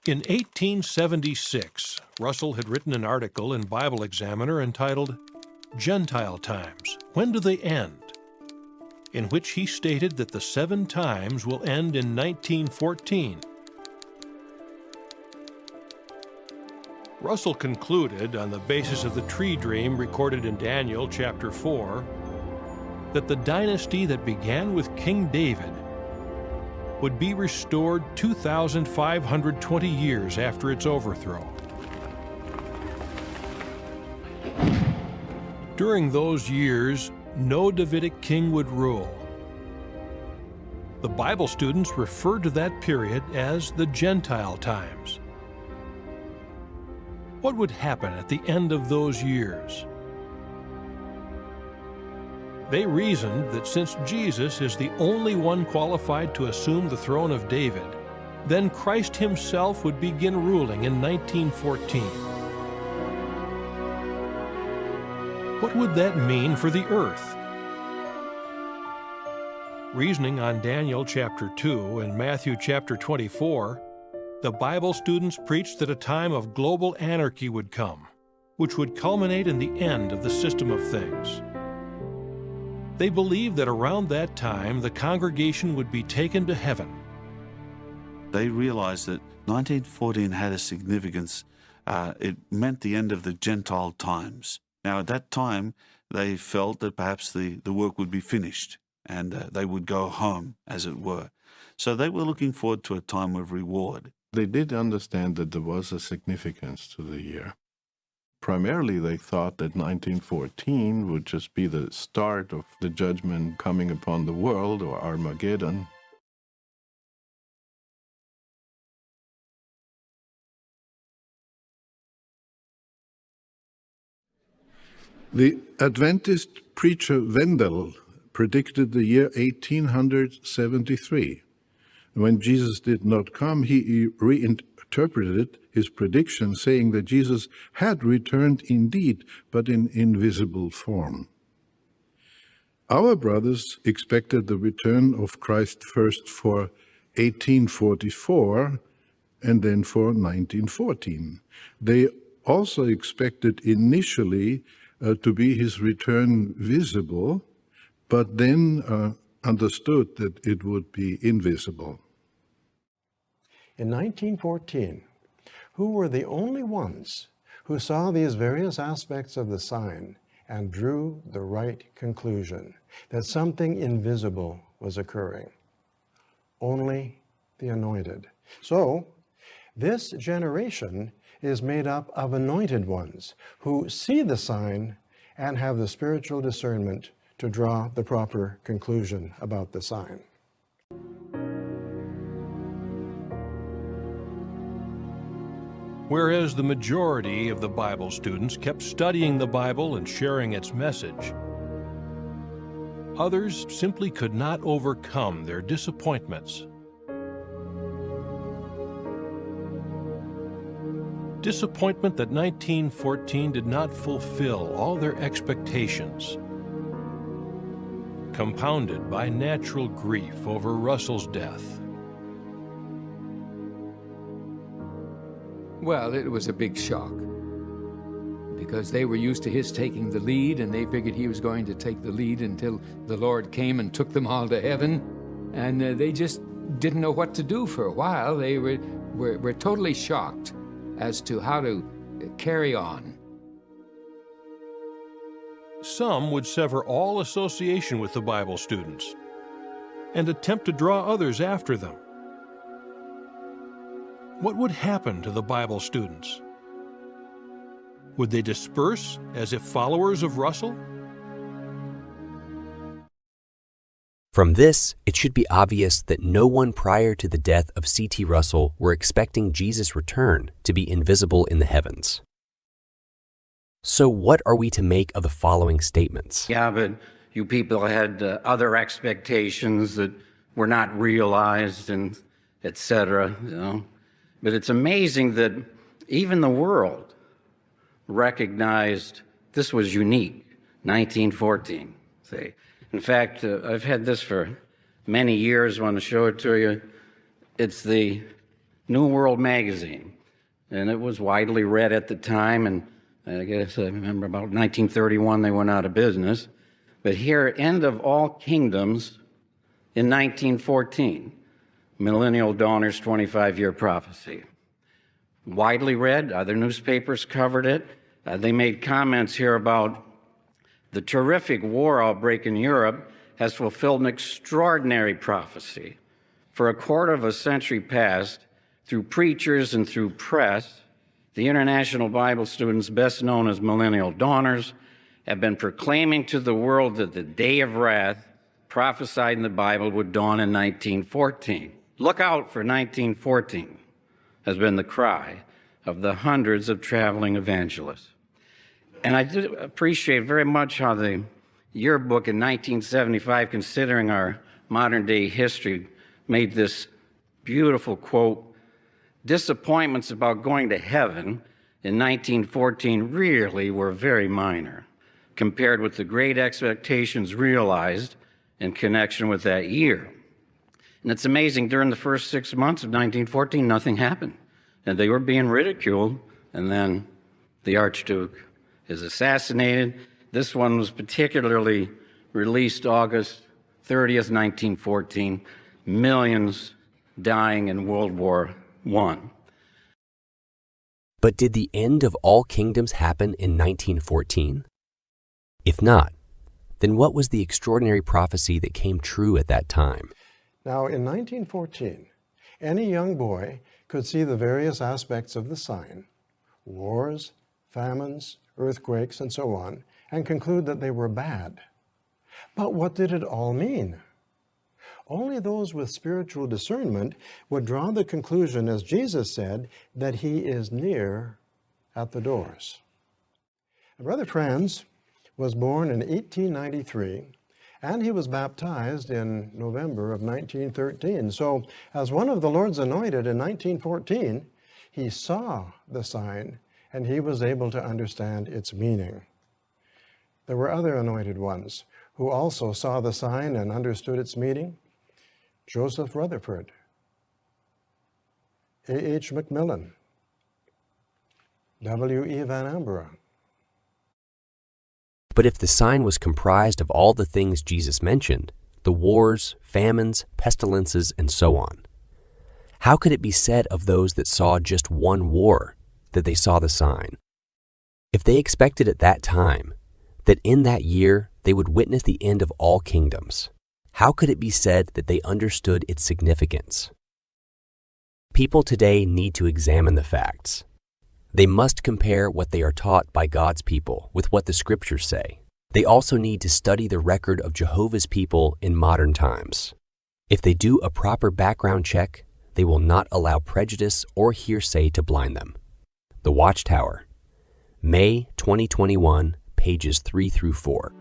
In 1876, Russell had written an article in Bible Examiner entitled Gentile Times, When Do They End?, in which he stated that the 7 times will end in 1914. Russell concluded, on the basis of the tree dream recorded in Daniel chapter 4, that the dynasty that began with King David would be restored 2,520 years after its overthrow. During those years, no Davidic king would rule. The Bible students referred to that period as the Gentile times. What would happen at the end of those years? They reasoned that since Jesus is the only one qualified to assume the throne of David, then Christ himself would begin ruling in 1914. What would that mean for the earth? Reasoning on Daniel chapter 2 and Matthew chapter 24, the Bible students preached that a time of global anarchy would come, which would culminate in the end of the system of things. They believed that around that time the congregation would be taken to heaven. They realized that 1914 had a significance. It meant the end of the Gentile times. Now, at that time, they felt that perhaps the work would be finished and they would go home, as it were. So they were looking forward to a time of reward. They did understand that there was a significance to the year. Primarily, they thought that 1914 would just be the start of the judgment coming upon the world, or Armageddon. The Adventist preacher Wendell predicted the year 1873. When Jesus did not come, he reinterpreted his prediction, saying that Jesus had returned indeed, but in invisible form. Our brothers expected the return of Christ first for 1844 and then for 1914. They also expected initially to be his return visible, but then understood that it would be invisible. In 1914, who were the only ones who saw these various aspects of the sign and drew the right conclusion that something invisible was occurring? Only the anointed. So, this generation is made up of anointed ones who see the sign and have the spiritual discernment to draw the proper conclusion about the sign. Whereas the majority of the Bible students kept studying the Bible and sharing its message, others simply could not overcome their disappointments. Disappointment that 1914 did not fulfill all their expectations, compounded by natural grief over Russell's death. Well, it was a big shock because they were used to his taking the lead, and they figured he was going to take the lead until the Lord came and took them all to heaven, and they just didn't know what to do for a while. They were totally shocked as to how to carry on. Some would sever all association with the Bible students and attempt to draw others after them. What would happen to the Bible students? Would they disperse as if followers of Russell? From this, it should be obvious that no one prior to the death of C.T. Russell were expecting Jesus' return to be invisible in the heavens. So what are we to make of the following statements? Yeah, but you people had other expectations that were not realized, and etc. You know? But it's amazing that even the world recognized this was unique, 1914. See, in fact, I've had this for many years. I want to show it to you. It's the New World magazine. And it was widely read at the time, and I guess I remember about 1931 they went out of business. But here, End of All Kingdoms in 1914, Millennial Dawners 25-Year Prophecy. Widely read, other newspapers covered it. They made comments here about the terrific war outbreak in Europe has fulfilled an extraordinary prophecy. For a quarter of a century past, through preachers and through press, the International Bible students, best known as Millennial Dawners, have been proclaiming to the world that the day of wrath prophesied in the Bible would dawn in 1914. Look out for 1914, has been the cry of the hundreds of traveling evangelists. And I do appreciate very much how the yearbook in 1975, considering our modern day history, made this beautiful quote, "Disappointments about going to heaven in 1914 really were very minor compared with the great expectations realized in connection with that year." And it's amazing, during the first 6 months of 1914, nothing happened. And they were being ridiculed, and then the Archduke is assassinated. This one was particularly released August 30th, 1914. Millions dying in World War I. But did the end of all kingdoms happen in 1914? If not, then what was the extraordinary prophecy that came true at that time? Now, in 1914, any young boy could see the various aspects of the sign, wars, famines, earthquakes, and so on, and conclude that they were bad. But what did it all mean? Only those with spiritual discernment would draw the conclusion, as Jesus said, that he is near at the doors. Brother Franz was born in 1893, and he was baptized in November of 1913. So, as one of the Lord's anointed in 1914, he saw the sign, and he was able to understand its meaning. There were other anointed ones who also saw the sign and understood its meaning. Joseph Rutherford, A.H. Macmillan, W.E. Van Ambra. But if the sign was comprised of all the things Jesus mentioned, the wars, famines, pestilences, and so on, how could it be said of those that saw just one war that they saw the sign? If they expected at that time that in that year they would witness the end of all kingdoms, how could it be said that they understood its significance? People today need to examine the facts. They must compare what they are taught by God's people with what the Scriptures say. They also need to study the record of Jehovah's people in modern times. If they do a proper background check, they will not allow prejudice or hearsay to blind them. The Watchtower, May 2021, pages 3 through 4.